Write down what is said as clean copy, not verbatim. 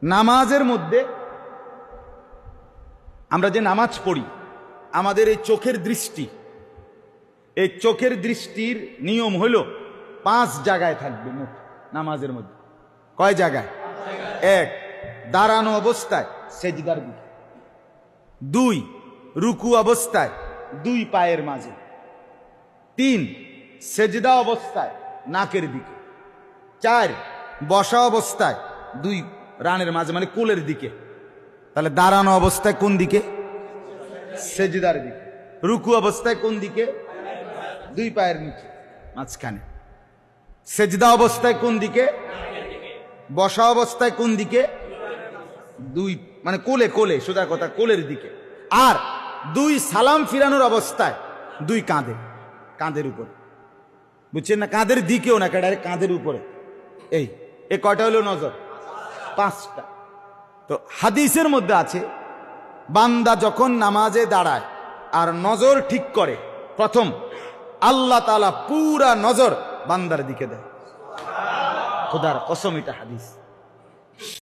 নামাজের মধ্যে আমরা যে নামাজ পড়ি, আমাদের এই চোখের দৃষ্টি, এই চোখের দৃষ্টির নিয়ম হলো 5 জায়গায় থাকবে মোট নামাজের মধ্যে। কয় জায়গায়? 1, দাঁড়ানো অবস্থায় সেজদার দিকে। 2, রুকু অবস্থায় 2 পায়ের মাঝে। 3, সেজদা অবস্থায় নাকের দিকে। 4, বসা অবস্থায় 2 রানের মাঝে মানে কোলের দিকে। তাহলে দাঁড়ানো অবস্থায় কোন দিকে? সেজদার দিকে। রুকু অবস্থায় কোন দিকে? 2 পায়ের নিচে মাঝখানে। সেজদা অবস্থায় কোন দিকে? বসা অবস্থায় কোন দিকে? 2 মানে কোলে, কোলে সোজা কথা কোলের দিকে। আর 2 সালাম ফিরানোর অবস্থায় 2 কাঁধে, কাঁধের উপরে। বুঝছেন না? কাঁধের দিকেও না, ডাইরেক্ট কাঁধের উপরে। এই কয়টা হলো নজর? 5টা। তো হাদিসের মধ্যে আছে, বান্দা যখন নামাজে দাঁড়ায় আর নজর ঠিক করে, প্রথম আল্লাহ তাআলা পুরা নজর বান্দার দিকে দেয়। খোদার কসম, এটা হাদিস।